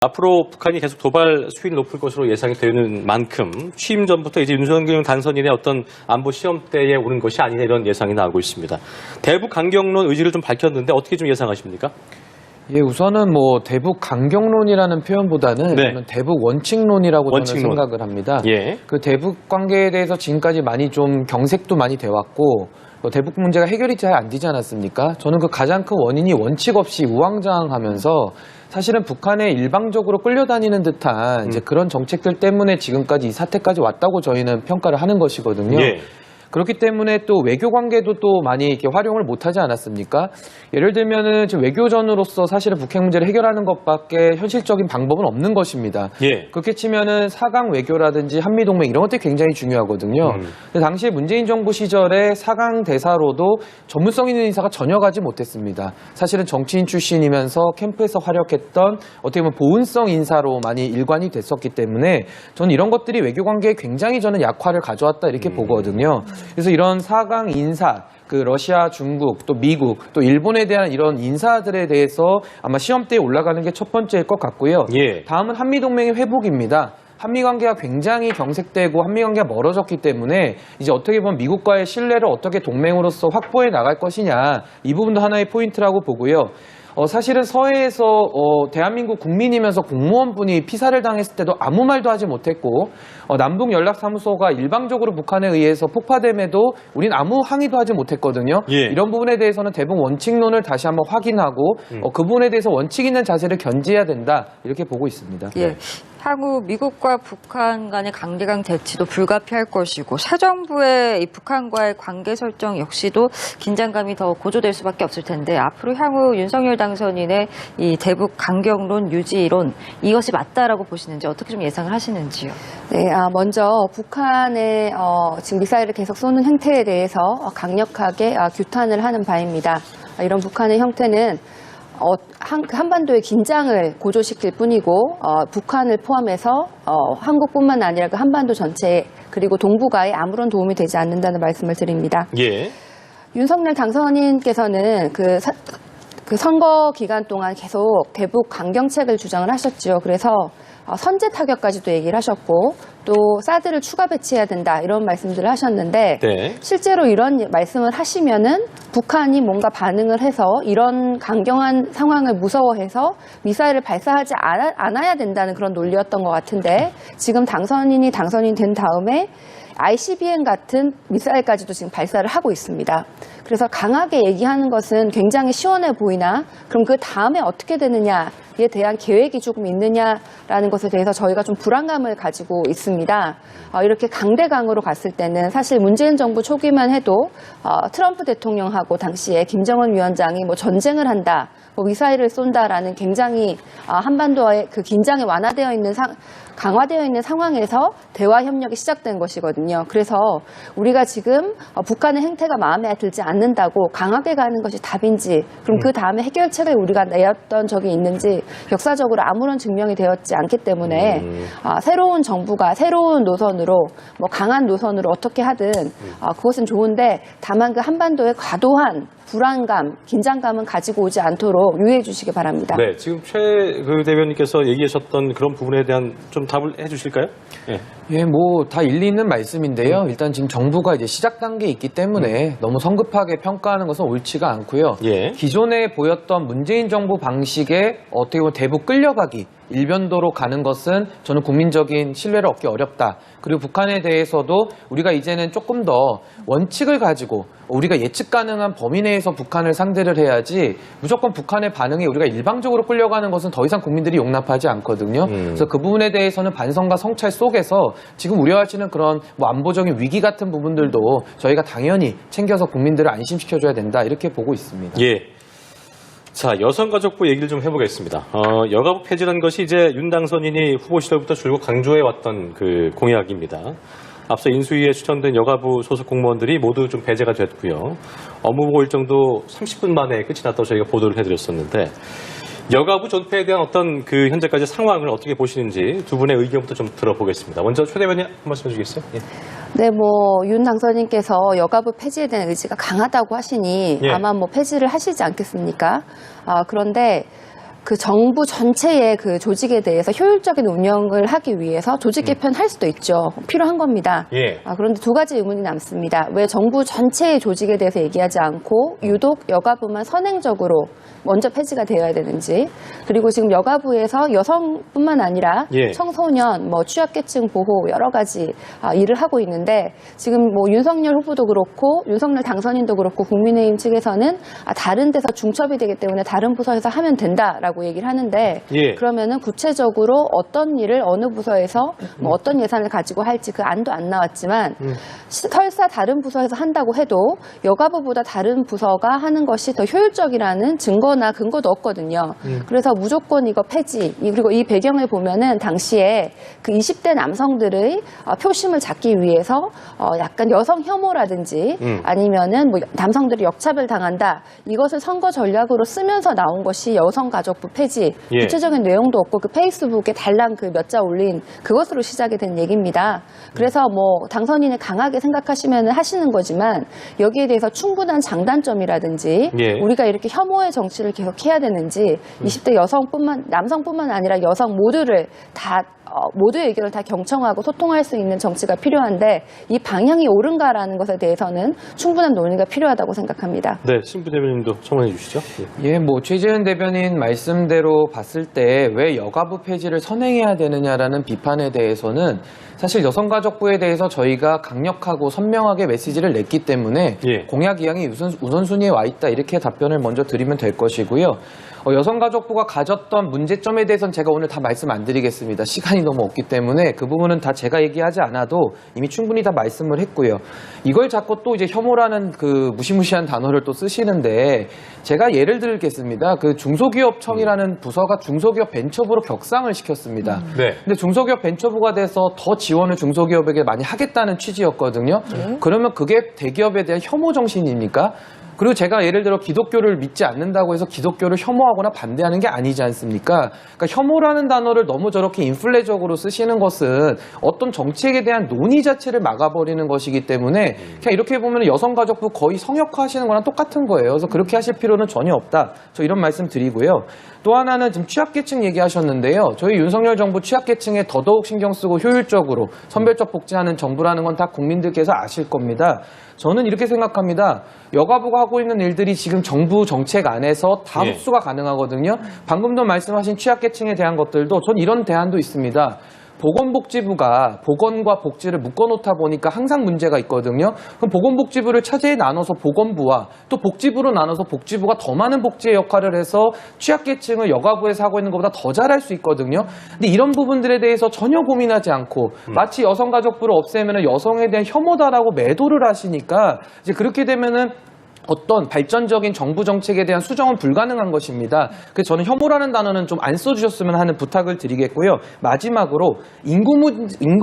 앞으로 북한이 계속 도발 수위를 높일 것으로 예상이 되는 만큼 취임 전부터 이제 윤석열 당선인의 어떤 안보 시험대에 오는 것이 아니냐 이런 예상이 나오고 있습니다. 대북 강경론 의지를 좀 밝혔는데 어떻게 좀 예상하십니까? 예, 우선은 대북 강경론이라는 표현보다는 저는 대북 원칙론이라고 저는 생각을 합니다. 예. 그 대북 관계에 대해서 지금까지 많이 좀 경색도 많이 돼 왔고 대북 문제가 해결이 잘 안 되지 않았습니까? 저는 그 가장 큰 원인이 원칙 없이 우왕좌왕하면서 사실은 북한에 일방적으로 끌려다니는 듯한 이제 그런 정책들 때문에 지금까지 이 사태까지 왔다고 저희는 평가를 하는 것이거든요. 예. 그렇기 때문에 또 외교 관계도 또 많이 이렇게 활용을 못하지 않았습니까? 예를 들면은 지금 외교전으로서 사실은 북핵 문제를 해결하는 것밖에 현실적인 방법은 없는 것입니다. 예. 그렇게 치면은 4강 외교라든지 한미동맹 이런 것들이 굉장히 중요하거든요. 근데 당시에 문재인 정부 시절에 4강 대사로도 전문성 있는 인사가 전혀 가지 못했습니다. 사실은 정치인 출신이면서 캠프에서 활약했던 어떻게 보면 보훈성 인사로 많이 일관이 됐었기 때문에 저는 이런 것들이 외교 관계에 굉장히 저는 약화를 가져왔다 이렇게 보거든요. 그래서 이런 4강 인사, 그 러시아, 중국, 또 미국, 또 일본에 대한 이런 인사들에 대해서 아마 시험대에 올라가는 게 첫 번째일 것 같고요. 예. 다음은 한미동맹의 회복입니다. 한미관계가 굉장히 경색되고 한미관계가 멀어졌기 때문에 이제 어떻게 보면 미국과의 신뢰를 어떻게 동맹으로서 확보해 나갈 것이냐 이 부분도 하나의 포인트라고 보고요. 사실은 서해에서 대한민국 국민이면서 공무원분이 피살을 당했을 때도 아무 말도 하지 못했고 남북연락사무소가 일방적으로 북한에 의해서 폭파됨에도 우린 아무 항의도 하지 못했거든요. 예. 이런 부분에 대해서는 대북 원칙론을 다시 한번 확인하고 그 부분에 대해서 원칙 있는 자세를 견지해야 된다 이렇게 보고 있습니다. 예. 향후 미국과 북한 간의 강대강 대치도 불가피할 것이고 새 정부의 이 북한과의 관계 설정 역시도 긴장감이 더 고조될 수밖에 없을 텐데 앞으로 향후 윤석열 당선인의 이 대북 강경론 유지론 이것이 맞다라고 보시는지 어떻게 좀 예상을 하시는지요? 네, 먼저 북한의 지금 미사일을 계속 쏘는 행태에 대해서 강력하게 규탄을 하는 바입니다. 이런 북한의 형태는 한반도의 긴장을 고조시킬 뿐이고 북한을 포함해서 한국뿐만 아니라 그 한반도 전체에 그리고 동북아에 아무런 도움이 되지 않는다는 말씀을 드립니다. 예. 윤석열 당선인께서는 그 선거 기간 동안 계속 대북 강경책을 주장을 하셨죠. 그래서 선제 타격까지도 얘기를 하셨고 또 사드를 추가 배치해야 된다 이런 말씀들을 하셨는데 실제로 이런 말씀을 하시면은 북한이 뭔가 반응을 해서 이런 강경한 상황을 무서워해서 미사일을 발사하지 않아야 된다는 그런 논리였던 것 같은데 지금 당선인 된 다음에 ICBM 같은 미사일까지도 지금 발사를 하고 있습니다. 그래서 강하게 얘기하는 것은 굉장히 시원해 보이나 그럼 그 다음에 어떻게 되느냐에 대한 계획이 조금 있느냐라는 것에 대해서 저희가 좀 불안감을 가지고 있습니다. 이렇게 강대강으로 갔을 때는 사실 문재인 정부 초기만 해도 트럼프 대통령하고 당시에 김정은 위원장이 전쟁을 한다, 미사일을 쏜다라는 굉장히 한반도의 그 긴장이 강화되어 있는 상황에서 대화 협력이 시작된 것이거든요. 그래서 우리가 지금 북한의 행태가 마음에 들지 않는다고 강하게 가는 것이 답인지 그럼 그 다음에 해결책을 우리가 내었던 적이 있는지 역사적으로 아무런 증명이 되었지 않기 때문에 새로운 정부가 새로운 노선으로 강한 노선으로 어떻게 하든 그것은 좋은데 다만 그 한반도의 과도한 불안감, 긴장감은 가지고 오지 않도록 유의해 주시기 바랍니다. 네, 지금 최 대변인께서 얘기하셨던 그런 부분에 대한 좀 답을 해주실까요? 예, 다 일리 있는 말씀인데요. 일단 지금 정부가 이제 시작 단계에 있기 때문에 너무 성급하게 평가하는 것은 옳지가 않고요. 기존에 보였던 문재인 정부 방식에 어떻게 보면 대북 끌려가기, 일변도로 가는 것은 저는 국민적인 신뢰를 얻기 어렵다. 그리고 북한에 대해서도 우리가 이제는 조금 더 원칙을 가지고 우리가 예측 가능한 범위 내에서 북한을 상대를 해야지 무조건 북한의 반응에 우리가 일방적으로 끌려가는 것은 더 이상 국민들이 용납하지 않거든요. 그래서 그 부분에 대해서는 반성과 성찰 속에서 지금 우려하시는 그런 안보적인 위기 같은 부분들도 저희가 당연히 챙겨서 국민들을 안심시켜줘야 된다 이렇게 보고 있습니다. 예. 자, 여성가족부 얘기를 좀 해보겠습니다. 여가부 폐지라는 것이 이제 윤 당선인이 후보 시절부터 줄곧 강조해왔던 그 공약입니다. 앞서 인수위에 추천된 여가부 소속 공무원들이 모두 좀 배제가 됐고요. 업무보고 일정도 30분 만에 끝이 났다고 저희가 보도를 해드렸었는데 여가부 존폐에 대한 어떤 그 현재까지 상황을 어떻게 보시는지 두 분의 의견부터 좀 들어보겠습니다. 먼저 최 대변인 한 말씀 해주시겠어요? 예. 네, 윤 당선인께서 여가부 폐지에 대한 의지가 강하다고 하시니 아마 폐지를 하시지 않겠습니까? 그런데 그 정부 전체의 그 조직에 대해서 효율적인 운영을 하기 위해서 조직 개편할 수도 있죠. 필요한 겁니다. 예. 그런데 두 가지 의문이 남습니다. 왜 정부 전체의 조직에 대해서 얘기하지 않고 유독 여가부만 선행적으로 먼저 폐지가 되어야 되는지, 그리고 지금 여가부에서 여성뿐만 아니라 예. 청소년, 취약계층 보호 여러 가지 일을 하고 있는데, 지금 윤석열 후보도 그렇고 윤석열 당선인도 그렇고 국민의힘 측에서는 다른 데서 중첩이 되기 때문에 다른 부서에서 하면 된다라고 얘기를 하는데, 예. 그러면은 구체적으로 어떤 일을 어느 부서에서 어떤 예산을 가지고 할지 그 안도 안 나왔지만, 설사 다른 부서에서 한다고 해도 여가부보다 다른 부서가 하는 것이 더 효율적이라는 증거나 근거도 없거든요. 그래서 무조건 이거 폐지. 그리고 이 배경을 보면은 당시에 그 20대 남성들의 표심을 잡기 위해서 약간 여성 혐오라든지 아니면은 남성들이 역차별 당한다, 이것을 선거 전략으로 쓰면서 나온 것이 여성가족부 폐지. 예. 구체적인 내용도 없고 그 페이스북에 달랑 그 몇 자 올린 그것으로 시작이 된 얘기입니다. 그래서 당선인을 강하게 생각하시면 하시는 거지만, 여기에 대해서 충분한 장단점이라든지 예. 우리가 이렇게 혐오의 정치를 계속 해야 되는지, 20대 남성뿐만 아니라 여성 모두를 다 모두의 의견을 다 경청하고 소통할 수 있는 정치가 필요한데, 이 방향이 옳은가라는 것에 대해서는 충분한 논의가 필요하다고 생각합니다. 네, 신부 대변인도 첨언해 주시죠. 예, 최재현 대변인 말씀대로 봤을 때 왜 여가부 폐지를 선행해야 되느냐라는 비판에 대해서는 사실 여성가족부에 대해서 저희가 강력하고 선명하게 메시지를 냈기 때문에 예. 공약 이양이 우선순위에 와 있다, 이렇게 답변을 먼저 드리면 될 것이고요. 여성가족부가 가졌던 문제점에 대해서는 제가 오늘 다 말씀 안 드리겠습니다. 시간이 너무 없기 때문에 그 부분은 다 제가 얘기하지 않아도 이미 충분히 다 말씀을 했고요. 이걸 자꾸 또 이제 혐오라는 그 무시무시한 단어를 또 쓰시는데, 제가 예를 들겠습니다. 그 중소기업청이라는 부서가 중소기업 벤처부로 격상을 시켰습니다. 네. 근데 중소기업 벤처부가 돼서 더 지원을 중소기업에게 많이 하겠다는 취지였거든요. 그러면 그게 대기업에 대한 혐오 정신입니까? 그리고 제가 예를 들어 기독교를 믿지 않는다고 해서 기독교를 혐오하거나 반대하는 게 아니지 않습니까? 그러니까 혐오라는 단어를 너무 저렇게 인플레적으로 쓰시는 것은 어떤 정책에 대한 논의 자체를 막아버리는 것이기 때문에, 그냥 이렇게 보면 여성가족부 거의 성역화하시는 거랑 똑같은 거예요. 그래서 그렇게 하실 필요는 전혀 없다. 저 이런 말씀 드리고요. 또 하나는 지금 취약계층 얘기하셨는데요. 저희 윤석열 정부 취약계층에 더더욱 신경 쓰고 효율적으로 선별적 복지하는 정부라는 건 다 국민들께서 아실 겁니다. 저는 이렇게 생각합니다. 여가부가 하고 있는 일들이 지금 정부 정책 안에서 다 예. 흡수가 가능하거든요. 방금도 말씀하신 취약계층에 대한 것들도 전 이런 대안도 있습니다. 보건복지부가 보건과 복지를 묶어놓다 보니까 항상 문제가 있거든요. 그럼 보건복지부를 차제에 나눠서 보건부와 또 복지부로 나눠서 복지부가 더 많은 복지의 역할을 해서 취약계층을 여가부에서 하고 있는 것보다 더 잘할 수 있거든요. 근데 이런 부분들에 대해서 전혀 고민하지 않고 마치 여성가족부를 없애면 여성에 대한 혐오다라고 매도를 하시니까, 이제 그렇게 되면은 어떤 발전적인 정부 정책에 대한 수정은 불가능한 것입니다. 그래서 저는 혐오라는 단어는 좀 안 써주셨으면 하는 부탁을 드리겠고요. 마지막으로 인구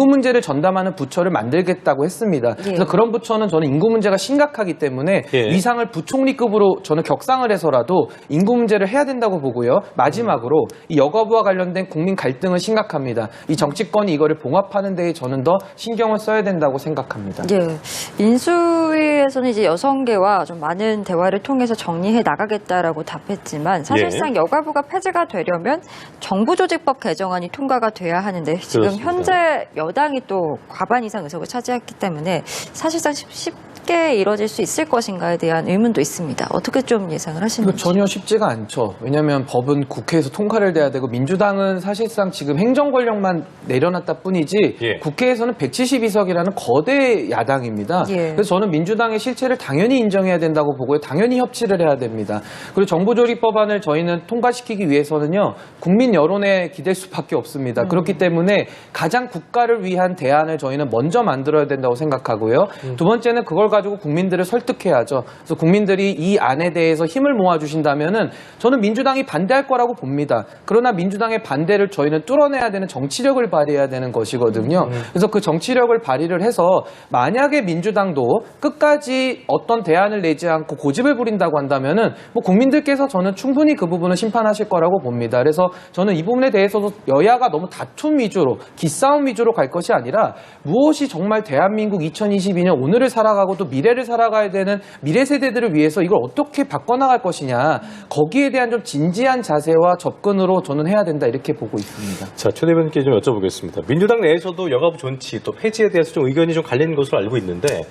문제를 전담하는 부처를 만들겠다고 했습니다. 예. 그래서 그런 부처는 저는 인구 문제가 심각하기 때문에 예. 위상을 부총리급으로 저는 격상을 해서라도 인구 문제를 해야 된다고 보고요. 마지막으로 이 여가부와 관련된 국민 갈등은 심각합니다. 이 정치권이 이거를 봉합하는 데에 저는 더 신경을 써야 된다고 생각합니다. 예. 인수위에서는 이제 여성계와 좀 많은 대화를 통해서 정리해 나가겠다라고 답했지만, 사실상 여가부가 폐지가 되려면 정부조직법 개정안이 통과가 돼야 하는데, 지금 그렇습니다. 현재 여당이 또 과반 이상 의석을 차지했기 때문에 사실상 쉽게 이뤄질 수 있을 것인가에 대한 의문도 있습니다. 어떻게 좀 예상을 하시는지. 전혀 쉽지가 않죠. 왜냐하면 법은 국회에서 통과를 돼야 되고, 민주당은 사실상 지금 행정 권력만 내려놨다 뿐이지 예. 국회에서는 172석이라는 거대 야당입니다. 예. 그래서 저는 민주당의 실체를 당연히 인정해야 된다고 보고요. 당연히 협치를 해야 됩니다. 그리고 정부조직법안을 저희는 통과시키기 위해서는요, 국민 여론에 기댈 수밖에 없습니다. 그렇기 때문에 가장 국가를 위한 대안을 저희는 먼저 만들어야 된다고 생각하고요. 두 번째는 그걸 가지고 국민들을 설득해야죠. 그래서 국민들이 이 안에 대해서 힘을 모아주신다면은 저는 민주당이 반대할 거라고 봅니다. 그러나 민주당의 반대를 저희는 뚫어내야 되는 정치력을 발휘해야 되는 것이거든요. 그래서 그 정치력을 발휘를 해서 만약에 민주당도 끝까지 어떤 대안을 내지 않고 고집을 부린다고 한다면은 국민들께서 저는 충분히 그 부분을 심판하실 거라고 봅니다. 그래서 저는 이 부분에 대해서도 여야가 너무 다툼 위주로, 기싸움 위주로 갈 것이 아니라 무엇이 정말 대한민국 2022년 오늘을 살아가고 또 미래를 살아가야 되는 미래 세대들을 위해서 이걸 어떻게 바꿔나갈 것이냐, 거기에 대한 좀 진지한 자세와 접근으로 저는 해야 된다, 이렇게 보고 있습니다. 자, 최 대변인께 좀 여쭤보겠습니다. 민주당 내에서도 여가부 존치 또 폐지에 대해서 좀 의견이 좀 갈리는 것으로 알고 있는데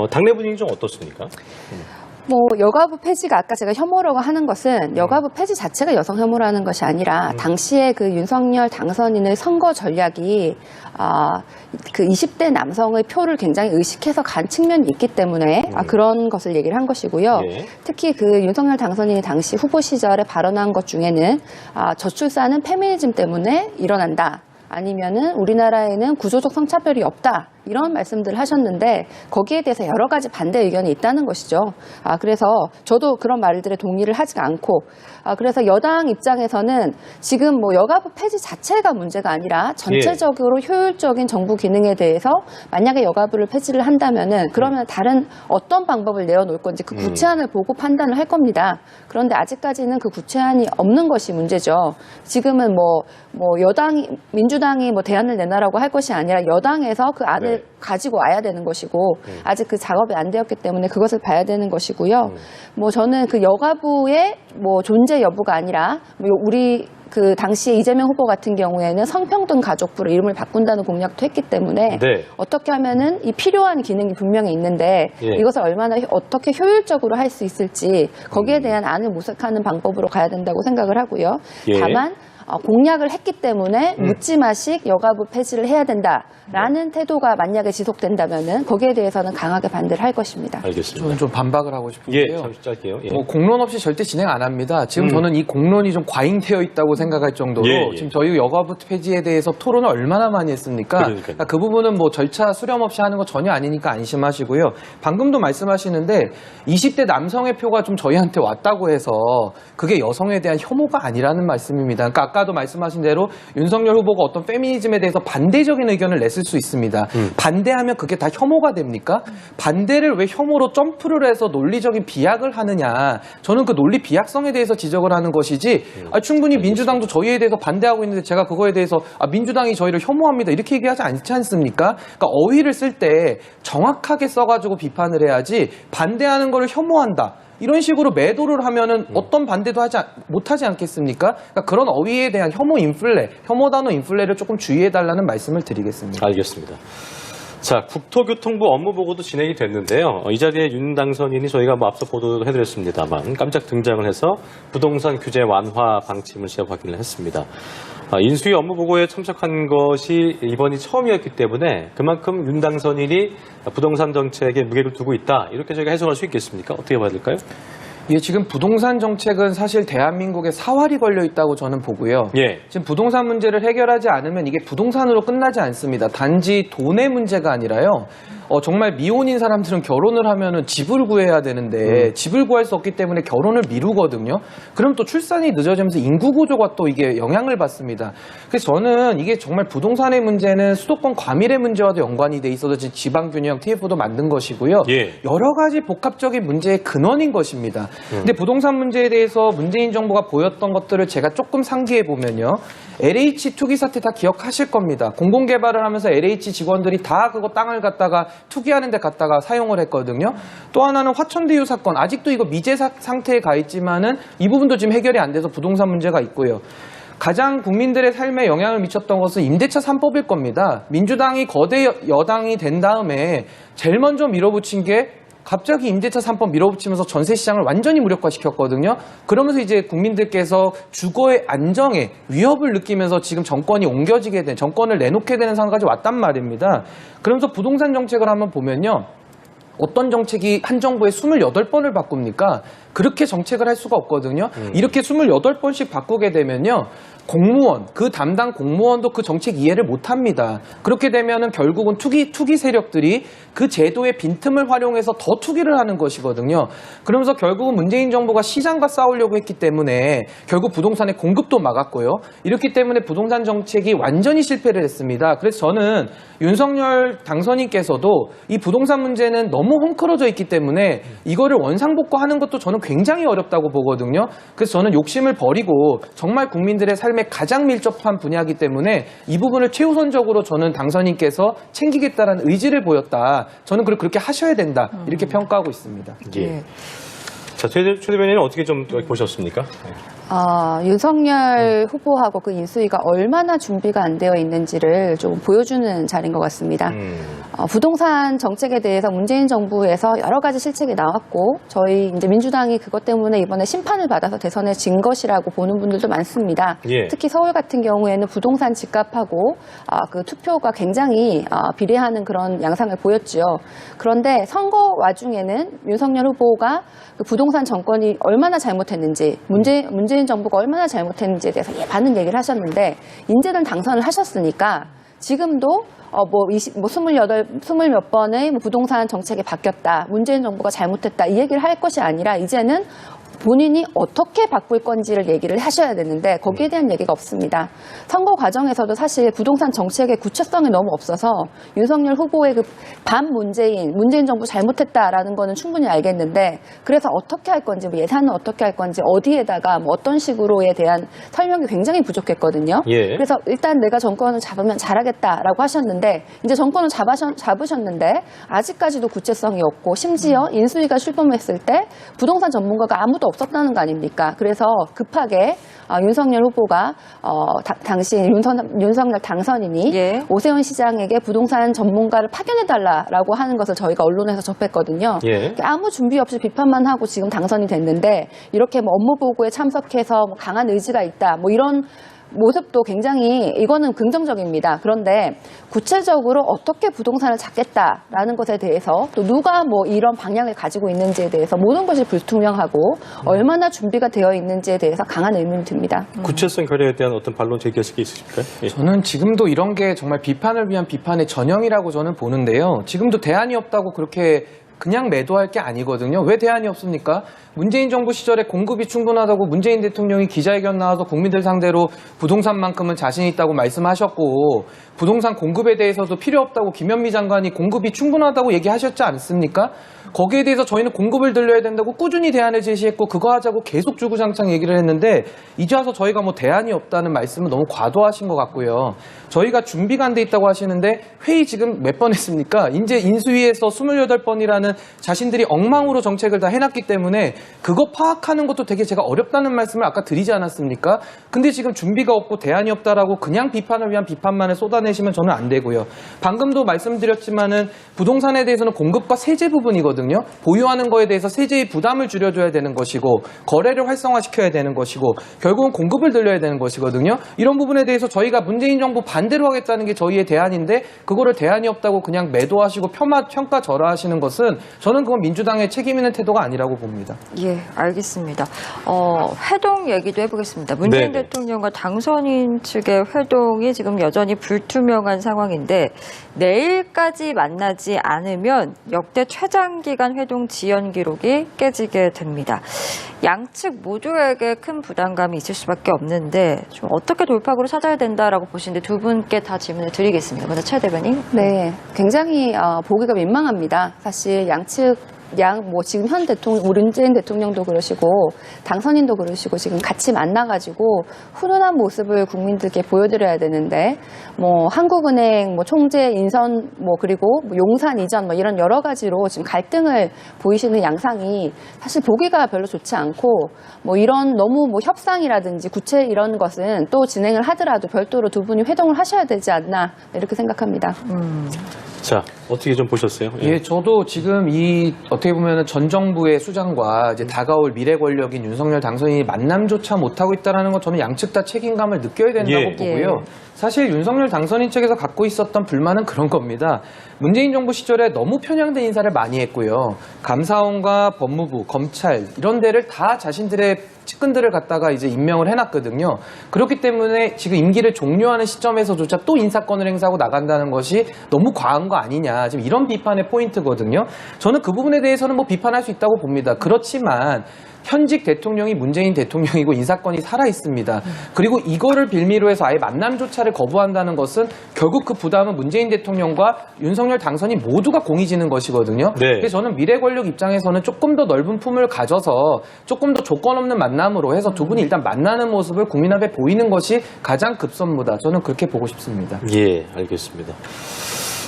당내 분위기 좀 어떻습니까? 뭐 여가부 폐지가 아까 제가 혐오라고 하는 것은 여가부 폐지 자체가 여성 혐오라는 것이 아니라 당시에 그 윤석열 당선인의 선거 전략이 그 20대 남성의 표를 굉장히 의식해서 간 측면이 있기 때문에 그런 것을 얘기를 한 것이고요. 예. 특히 그 윤석열 당선인이 당시 후보 시절에 발언한 것 중에는 저출산은 페미니즘 때문에 일어난다. 아니면은 우리나라에는 구조적 성차별이 없다. 이런 말씀들을 하셨는데 거기에 대해서 여러 가지 반대 의견이 있다는 것이죠. 그래서 저도 그런 말들에 동의를 하지 않고 그래서 여당 입장에서는 지금 뭐 여가부 폐지 자체가 문제가 아니라 전체적으로 효율적인 정부 기능에 대해서 만약에 여가부를 폐지를 한다면은 그러면 다른 어떤 방법을 내어놓을 건지 그 구체안을 보고 판단을 할 겁니다. 그런데 아직까지는 그 구체안이 없는 것이 문제죠. 지금은 뭐 민주당이 뭐 대안을 내놔라고 할 것이 아니라 여당에서 그 안을 가지고 와야 되는 것이고 아직 그 작업이 안 되었기 때문에 그것을 봐야 되는 것이고요. 뭐 저는 그 여가부의 뭐 존재 여부가 아니라 우리 그 당시에 이재명 후보 같은 경우에는 성평등 가족부로 이름을 바꾼다는 공약도 했기 때문에 어떻게 하면은 이 필요한 기능이 분명히 있는데 이것을 얼마나 어떻게 효율적으로 할 수 있을지 거기에 대한 안을 모색하는 방법으로 가야 된다고 생각을 하고요. 다만 공약을 했기 때문에 묻지마식 여가부 폐지를 해야 된다라는 태도가 만약에 지속된다면은 거기에 대해서는 강하게 반대를 할 것입니다. 알겠습니다. 저는 좀 반박을 하고 싶은데요. 잠시 짧게요. 뭐 공론 없이 절대 진행 안 합니다. 지금 저는 이 공론이 좀 과잉되어 있다고 생각할 정도로 지금 저희 여가부 폐지에 대해서 토론을 얼마나 많이 했습니까? 그러니까 그 부분은 뭐 절차 수렴 없이 하는 거 전혀 아니니까 안심하시고요. 방금도 말씀하시는데 20대 남성의 표가 좀 저희한테 왔다고 해서 그게 여성에 대한 혐오가 아니라는 말씀입니다. 그러니까 아까도 말씀하신 대로 윤석열 후보가 어떤 페미니즘에 대해서 반대적인 의견을 냈을 수 있습니다. 반대하면 그게 다 혐오가 됩니까? 반대를 왜 혐오로 점프를 해서 논리적인 비약을 하느냐. 저는 그 논리 비약성에 대해서 지적을 하는 것이지 충분히 민주당도 저희에 대해서 반대하고 있는데 제가 그거에 대해서 민주당이 저희를 혐오합니다. 이렇게 얘기하지 않지 않습니까? 그러니까 어휘를 쓸 때 정확하게 써가지고 비판을 해야지 반대하는 거를 혐오한다. 이런 식으로 매도를 하면은 어떤 반대도 못하지 않겠습니까? 그러니까 그런 어휘에 대한 혐오 단어 인플레를 조금 주의해달라는 말씀을 드리겠습니다. 알겠습니다. 자, 국토교통부 업무보고도 진행이 됐는데요. 이 자리에 윤 당선인이 저희가 앞서 보도를 해드렸습니다만 깜짝 등장을 해서 부동산 규제 완화 방침을 시작 확인을 했습니다. 인수위 업무보고에 참석한 것이 이번이 처음이었기 때문에 그만큼 윤 당선인이 부동산 정책에 무게를 두고 있다. 이렇게 저희가 해석할 수 있겠습니까? 어떻게 봐야 될까요? 지금 부동산 정책은 사실 대한민국에 사활이 걸려 있다고 저는 보고요. 지금 부동산 문제를 해결하지 않으면 이게 부동산으로 끝나지 않습니다. 단지 돈의 문제가 아니라요. 정말 미혼인 사람들은 결혼을 하면은 집을 구해야 되는데 집을 구할 수 없기 때문에 결혼을 미루거든요. 그럼 또 출산이 늦어지면서 인구 구조가 또 이게 영향을 받습니다. 그래서 저는 이게 정말 부동산의 문제는 수도권 과밀의 문제와도 연관이 돼 있어서 지금 지방균형 TF도 만든 것이고요. 여러 가지 복합적인 문제의 근원인 것입니다. 근데 부동산 문제에 대해서 문재인 정부가 보였던 것들을 제가 조금 상기해 보면요. LH 투기 사태 다 기억하실 겁니다. 공공개발을 하면서 LH 직원들이 다 그거 땅을 갖다가 투기하는 데 갖다가 사용을 했거든요. 또 하나는 화천대유 사건. 아직도 이거 미제 상태에 가 있지만은 이 부분도 지금 해결이 안 돼서 부동산 문제가 있고요. 가장 국민들의 삶에 영향을 미쳤던 것은 임대차 3법일 겁니다. 민주당이 거대 여당이 된 다음에 제일 먼저 밀어붙인 게 갑자기 임대차 3법 밀어붙이면서 전세 시장을 완전히 무력화시켰거든요. 그러면서 이제 국민들께서 주거의 안정에 위협을 느끼면서 지금 정권이 옮겨지게 된, 정권을 내놓게 되는 상황까지 왔단 말입니다. 그러면서 부동산 정책을 한번 보면요. 어떤 정책이 한 정부에 28번을 바꿉니까? 그렇게 정책을 할 수가 없거든요. 이렇게 28번씩 바꾸게 되면요. 공무원, 그 담당 공무원도 그 정책 이해를 못합니다. 그렇게 되면은 결국은 투기 세력들이 그 제도의 빈틈을 활용해서 더 투기를 하는 것이거든요. 그러면서 결국은 문재인 정부가 시장과 싸우려고 했기 때문에 결국 부동산의 공급도 막았고요. 이렇기 때문에 부동산 정책이 완전히 실패를 했습니다. 그래서 저는 윤석열 당선인께서도 이 부동산 문제는 너무 헝클어져 있기 때문에 이거를 원상복구하는 것도 저는 굉장히 어렵다고 보거든요. 그래서 저는 욕심을 버리고 정말 국민들의 삶에 삶에 가장 밀접한 분야이기 때문에 이 부분을 최우선적으로 저는 당선인께서 챙기겠다라는 의지를 보였다. 저는 그렇게 하셔야 된다. 이렇게 평가하고 있습니다. 예. 자, 최 대변인은 어떻게 좀 보셨습니까? 윤석열 후보하고 그 인수위가 얼마나 준비가 안 되어 있는지를 좀 보여주는 자리인 것 같습니다. 부동산 정책에 대해서 문재인 정부에서 여러 가지 실책이 나왔고 저희 이제 민주당이 그것 때문에 이번에 심판을 받아서 대선에 진 것이라고 보는 분들도 많습니다. 예. 특히 서울 같은 경우에는 부동산 집값하고 그 투표가 굉장히 비례하는 그런 양상을 보였죠. 그런데 선거 와중에는 윤석열 후보가 그 부동산 정권이 얼마나 잘못했는지 문재인 정부가 얼마나 잘못했는지에 대해서 많은 얘기를 하셨는데 이제는 당선을 하셨으니까 지금도 20몇 번의 부동산 정책이 바뀌었다. 문재인 정부가 잘못했다. 이 얘기를 할 것이 아니라 이제는 본인이 어떻게 바꿀 건지를 얘기를 하셔야 되는데 거기에 대한 얘기가 없습니다. 선거 과정에서도 사실 부동산 정책의 구체성이 너무 없어서 윤석열 후보의 그 문재인 정부 잘못했다라는 거는 충분히 알겠는데 그래서 어떻게 할 건지 예산은 어떻게 할 건지 어디에다가 어떤 식으로에 대한 설명이 굉장히 부족했거든요. 예. 그래서 일단 내가 정권을 잡으면 잘하겠다라고 하셨는데 이제 정권을 잡으셨는데 아직까지도 구체성이 없고 심지어 인수위가 출범했을 때 부동산 전문가가 아무도 없었다는 거 아닙니까? 그래서 급하게 윤석열 후보가 당시 윤석열 당선인이 예. 오세훈 시장에게 부동산 전문가를 파견해달라라고 하는 것을 저희가 언론에서 접했거든요. 예. 아무 준비 없이 비판만 하고 지금 당선이 됐는데 이렇게 업무 보고에 참석해서 강한 의지가 있다. 이런 모습도 굉장히 이거는 긍정적입니다. 그런데 구체적으로 어떻게 부동산을 잡겠다라는 것에 대해서 또 누가 이런 방향을 가지고 있는지에 대해서 모든 것이 불투명하고 얼마나 준비가 되어 있는지에 대해서 강한 의문이 듭니다. 구체성 결여에 대한 어떤 반론 제기하실 게 있으실까요? 예. 저는 지금도 이런 게 정말 비판을 위한 비판의 전형이라고 저는 보는데요. 지금도 대안이 없다고 그렇게 그냥 매도할 게 아니거든요. 왜 대안이 없습니까? 문재인 정부 시절에 공급이 충분하다고 문재인 대통령이 기자회견 나와서 국민들 상대로 부동산만큼은 자신 있다고 말씀하셨고 부동산 공급에 대해서도 필요 없다고 김현미 장관이 공급이 충분하다고 얘기하셨지 않습니까? 거기에 대해서 저희는 공급을 늘려야 된다고 꾸준히 대안을 제시했고 그거 하자고 계속 주구장창 얘기를 했는데 이제 와서 저희가 대안이 없다는 말씀은 너무 과도하신 것 같고요. 저희가 준비가 안 돼 있다고 하시는데 회의 지금 몇 번 했습니까? 이제 인수위에서 28번이라는 자신들이 엉망으로 정책을 다 해놨기 때문에 그거 파악하는 것도 되게 제가 어렵다는 말씀을 아까 드리지 않았습니까? 근데 지금 준비가 없고 대안이 없다라고 그냥 비판을 위한 비판만을 쏟아내시면 저는 안 되고요. 방금도 말씀드렸지만은 부동산에 대해서는 공급과 세제 부분이거든요. 보유하는 거에 대해서 세제의 부담을 줄여줘야 되는 것이고 거래를 활성화시켜야 되는 것이고 결국은 공급을 늘려야 되는 것이거든요. 이런 부분에 대해서 저희가 문재인 정부 반대로 하겠다는 게 저희의 대안인데 그거를 대안이 없다고 그냥 매도하시고 평가절하하시는 것은 저는 그건 민주당의 책임 있는 태도가 아니라고 봅니다. 예, 알겠습니다. 회동 얘기도 해보겠습니다. 문재인 네네. 대통령과 당선인 측의 회동이 지금 여전히 불투명한 상황인데 내일까지 만나지 않으면 역대 최장기간 회동 지연 기록이 깨지게 됩니다. 양측 모두에게 큰 부담감이 있을 수밖에 없는데 좀 어떻게 돌파구를 찾아야 된다라고 보시는데 두 분께 다 질문을 드리겠습니다. 먼저 최 대변인. 네, 굉장히 보기가 민망합니다. 사실 양측 지금 현 대통령, 문재인 대통령도 그러시고 당선인도 그러시고 지금 같이 만나가지고 훈훈한 모습을 국민들께 보여드려야 되는데 한국은행 총재 인선 그리고 용산 이전 이런 여러 가지로 지금 갈등을 보이시는 양상이 사실 보기가 별로 좋지 않고 이런 너무 협상이라든지 구체 이런 것은 또 진행을 하더라도 별도로 두 분이 회동을 하셔야 되지 않나 이렇게 생각합니다. 자, 어떻게 좀 보셨어요? 예, 저도 지금 어떻게 보면 전 정부의 수장과 이제 다가올 미래 권력인 윤석열 당선인이 만남조차 못하고 있다는 건 저는 양측 다 책임감을 느껴야 된다고 예. 보고요. 사실 윤석열 당선인 측에서 갖고 있었던 불만은 그런 겁니다. 문재인 정부 시절에 너무 편향된 인사를 많이 했고요. 감사원과 법무부, 검찰 이런 데를 다 자신들의 측근들을 갖다가 이제 임명을 해놨거든요. 그렇기 때문에 지금 임기를 종료하는 시점에서조차 또 인사권을 행사하고 나간다는 것이 너무 과한 거 아니냐. 지금 이런 비판의 포인트거든요. 저는 그 부분에 대해서는 비판할 수 있다고 봅니다. 그렇지만 현직 대통령이 문재인 대통령이고 인사권이 살아있습니다. 그리고 이거를 빌미로 해서 아예 만남조차를 거부한다는 것은 결국 그 부담은 문재인 대통령과 윤석열 당선인 모두가 공이 지는 것이거든요. 네. 그래서 저는 미래 권력 입장에서는 조금 더 넓은 품을 가져서 조금 더 조건 없는 만남으로 해서 두 분이 일단 만나는 모습을 국민 앞에 보이는 것이 가장 급선무다. 저는 그렇게 보고 싶습니다. 예, 알겠습니다.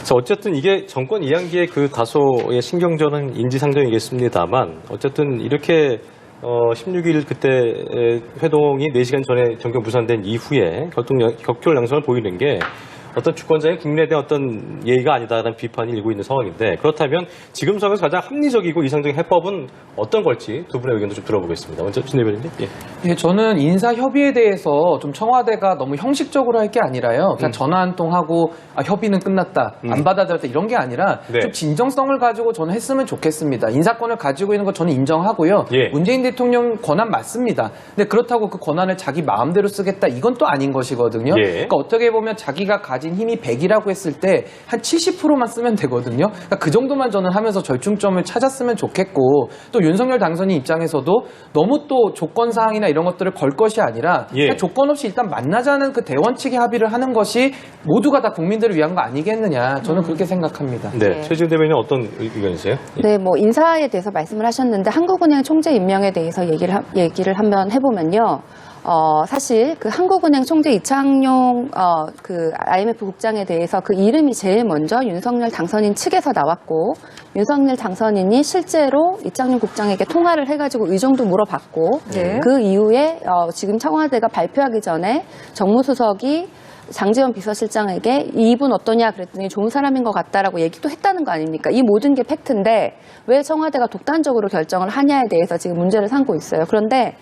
자, 어쨌든 이게 정권 이양기의 그 다소의 신경전은 인지상정이겠습니다만 어쨌든 이렇게 16일 그때 회동이 4시간 전에 전격 무산된 이후에 격돌 양상을 보이는 게 어떤 주권자의 국민에 대한 어떤 예의가 아니다라는 비판이 일고 있는 상황인데 그렇다면 지금 상황에서 가장 합리적이고 이상적인 해법은 어떤 걸지 두 분의 의견도 좀 들어보겠습니다. 먼저 신 대변인님. 예, 저는 인사 협의에 대해서 좀 청와대가 너무 형식적으로 할 게 아니라요. 그냥 전화 한 통 하고 협의는 끝났다, 안 받아들였다 이런 게 아니라 네. 좀 진정성을 가지고 저는 했으면 좋겠습니다. 인사권을 가지고 있는 거 저는 인정하고요. 예. 문재인 대통령 권한 맞습니다. 근데 그렇다고 그 권한을 자기 마음대로 쓰겠다 이건 또 아닌 것이거든요. 예. 그러니까 어떻게 보면 자기가 가진 힘이 100이라고 했을 때 한 70%만 쓰면 되거든요. 그러니까 그 정도만 저는 하면서 절충점을 찾았으면 좋겠고 또 윤석열 당선인 입장에서도 너무 또 조건 사항이나 이런 것들을 걸 것이 아니라 예. 그냥 조건 없이 일단 만나자는 그 대원칙의 합의를 하는 것이 모두가 다 국민들을 위한 거 아니겠느냐. 저는 그렇게 생각합니다. 네, 네. 최지은 대변인은 어떤 의견이세요? 네, 뭐 인사에 대해서 말씀을 하셨는데 한국은행 총재 임명에 대해서 얘기를 한번 해보면요. 사실 그 한국은행 총재 이창용 그 IMF 국장에 대해서 그 이름이 제일 먼저 윤석열 당선인 측에서 나왔고 윤석열 당선인이 실제로 이창용 국장에게 통화를 해가지고 의정도 물어봤고 네. 그 이후에 지금 청와대가 발표하기 전에 정무수석이 장제원 비서실장에게 이분 어떠냐 그랬더니 좋은 사람인 것 같다라고 얘기도 했다는 거 아닙니까? 이 모든 게 팩트인데 왜 청와대가 독단적으로 결정을 하냐에 대해서 지금 문제를 삼고 있어요. 그런데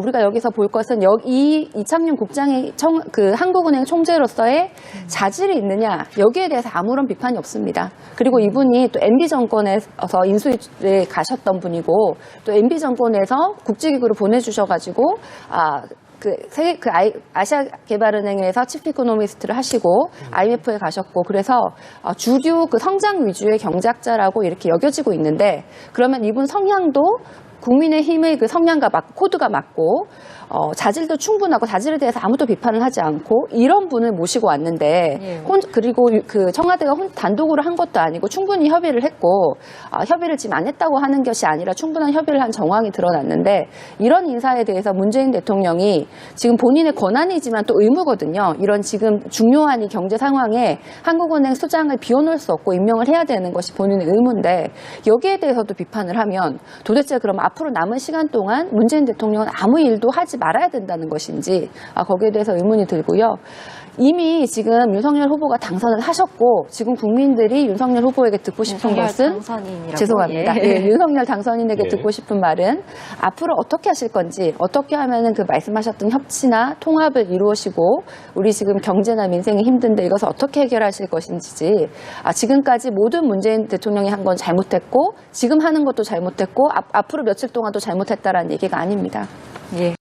우리가 여기서 볼 것은 이 이창용 국장이 그 한국은행 총재로서의 자질이 있느냐 여기에 대해서 아무런 비판이 없습니다. 그리고 이분이 또 MB 정권에서 인수위에 가셨던 분이고 또 MB 정권에서 국제기구를 보내주셔가지고 아시아개발은행에서 치프 이코노미스트를 하시고 IMF에 가셨고 그래서 주류 그 성장 위주의 경제학자라고 이렇게 여겨지고 있는데 그러면 이분 성향도 국민의힘의 그 성향과 코드가 맞고 자질도 충분하고 자질에 대해서 아무도 비판을 하지 않고 이런 분을 모시고 왔는데 예. 그리고 그 청와대가 단독으로 한 것도 아니고 충분히 협의를 했고 협의를 지금 안 했다고 하는 것이 아니라 충분한 협의를 한 정황이 드러났는데 이런 인사에 대해서 문재인 대통령이 지금 본인의 권한이지만 또 의무거든요. 이런 지금 중요한 이 경제 상황에 한국은행 수장을 비워놓을 수 없고 임명을 해야 되는 것이 본인의 의무인데 여기에 대해서도 비판을 하면 도대체 그럼 앞으로 남은 시간 동안 문재인 대통령은 아무 일도 하지 말아야 된다는 것인지 거기에 대해서 의문이 들고요. 이미 지금 윤석열 후보가 당선을 하셨고 지금 국민들이 윤석열 후보에게 듣고 싶은 것은 당선인이라고? 죄송합니다. 예. 예, 윤석열 당선인에게 예. 듣고 싶은 말은 앞으로 어떻게 하실 건지 어떻게 하면은 그 말씀하셨던 협치나 통합을 이루시고 우리 지금 경제나 민생이 힘든데 이것을 어떻게 해결하실 것인지 지금까지 모든 문재인 대통령이 한 건 잘못했고 지금 하는 것도 잘못했고 앞으로 며칠 동안도 잘못했다라는 얘기가 아닙니다. 예.